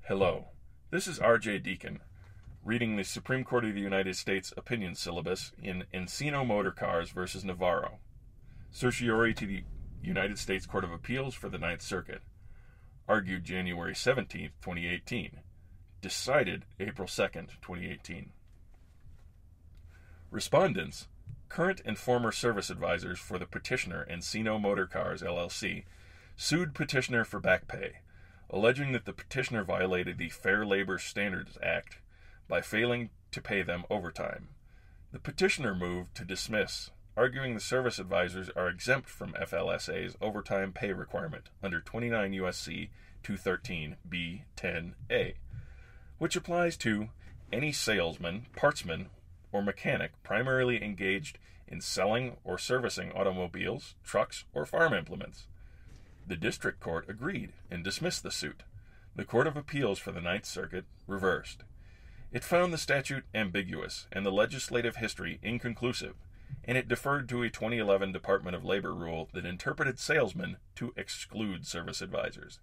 Hello, this is R.J. Deacon, reading the Supreme Court of the United States opinion syllabus in Encino Motorcars versus Navarro, certiorari to the United States Court of Appeals for the Ninth Circuit, argued January 17, 2018, decided April 2, 2018. Respondents, current and former service advisors for the petitioner Encino Motorcars, LLC, sued petitioner for back pay, alleging that the petitioner violated the Fair Labor Standards Act by failing to pay them overtime. The petitioner moved to dismiss, arguing the service advisors are exempt from FLSA's overtime pay requirement under 29 U.S.C. 213 B10A, which applies to any salesman, partsman, or mechanic primarily engaged in selling or servicing automobiles, trucks, or farm implements. The district court agreed and dismissed the suit. The Court of Appeals for the Ninth Circuit reversed. It found the statute ambiguous and the legislative history inconclusive, and it deferred to a 2011 Department of Labor rule that interpreted salesmen to exclude service advisors.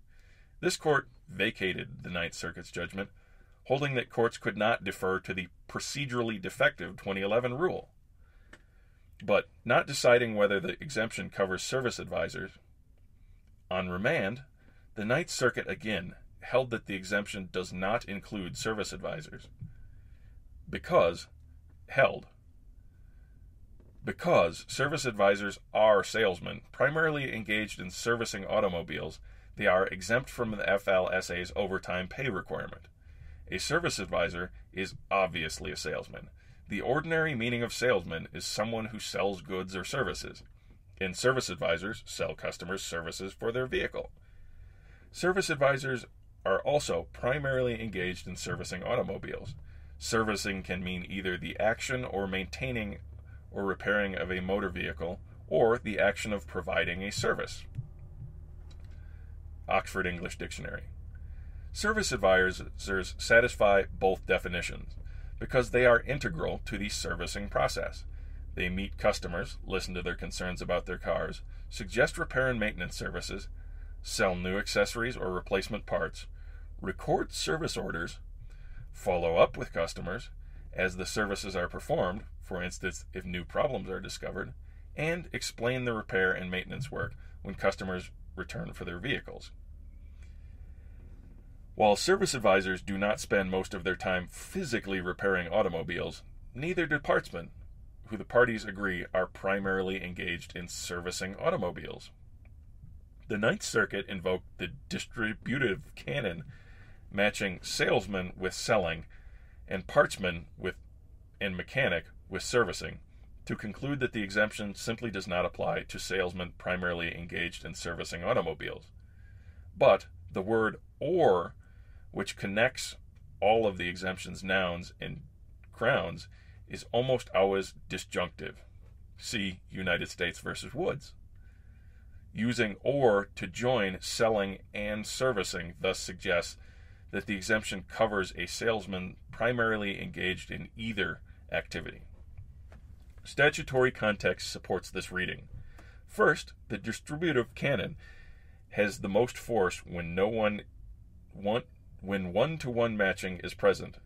This court vacated the Ninth Circuit's judgment, holding that courts could not defer to the procedurally defective 2011 rule. But not deciding whether the exemption covers service advisors. On remand, the Ninth Circuit again held that the exemption does not include service advisors. Because service advisors are salesmen primarily engaged in servicing automobiles, they are exempt from the FLSA's overtime pay requirement. A service advisor is obviously a salesman. The ordinary meaning of salesman is someone who sells goods or services, and service advisors sell customers services for their vehicle. Service advisors are also primarily engaged in servicing automobiles. Servicing can mean either the action or maintaining or repairing of a motor vehicle, or the action of providing a service. Oxford English Dictionary. Service advisors satisfy both definitions because they are integral to the servicing process. They meet customers, listen to their concerns about their cars, suggest repair and maintenance services, sell new accessories or replacement parts, record service orders, follow up with customers as the services are performed, for instance, if new problems are discovered, and explain the repair and maintenance work when customers return for their vehicles. While service advisors do not spend most of their time physically repairing automobiles, neither do partsmen, who the parties agree are primarily engaged in servicing automobiles. The Ninth Circuit invoked the distributive canon matching salesman with selling and partsman and mechanic with servicing to conclude that the exemption simply does not apply to salesmen primarily engaged in servicing automobiles. But the word or, which connects all of the exemption's nouns and grounds, is almost always disjunctive. See United States versus Woods. Using or to join selling and servicing thus suggests that the exemption covers a salesman primarily engaged in either activity. Statutory context supports this reading. First, the distributive canon has the most force when one-to-one matching is present,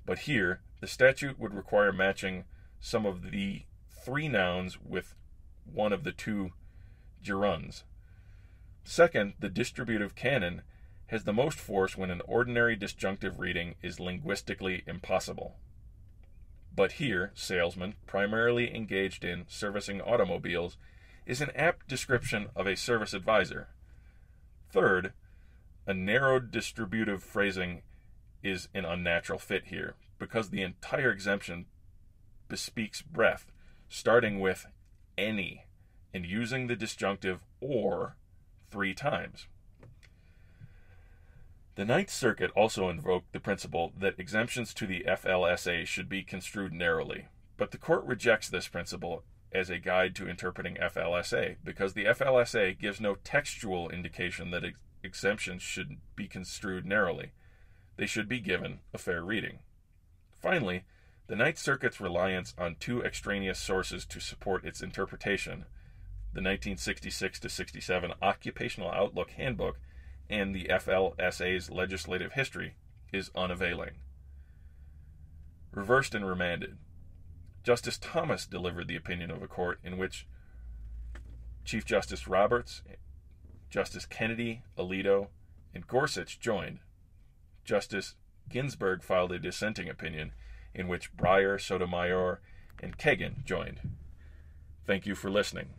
but here the statute would require matching some of the three nouns with one of the two gerunds. Second, the distributive canon has the most force when an ordinary disjunctive reading is linguistically impossible. But here, salesman, primarily engaged in servicing automobiles, is an apt description of a service advisor. Third, a narrowed distributive phrasing is an unnatural fit here, because the entire exemption bespeaks breadth, starting with any and using the disjunctive or 3 times. The Ninth Circuit also invoked the principle that exemptions to the FLSA should be construed narrowly, but the court rejects this principle as a guide to interpreting FLSA because the FLSA gives no textual indication that exemptions should be construed narrowly. They should be given a fair reading. Finally, the Ninth Circuit's reliance on 2 extraneous sources to support its interpretation, the 1966-67 Occupational Outlook Handbook and the FLSA's legislative history is unavailing. Reversed and remanded. Justice Thomas delivered the opinion of a court in which Chief Justice Roberts, Justice Kennedy, Alito, and Gorsuch joined. Justice Ginsburg filed a dissenting opinion in which Breyer, Sotomayor, and Kagan joined. Thank you for listening.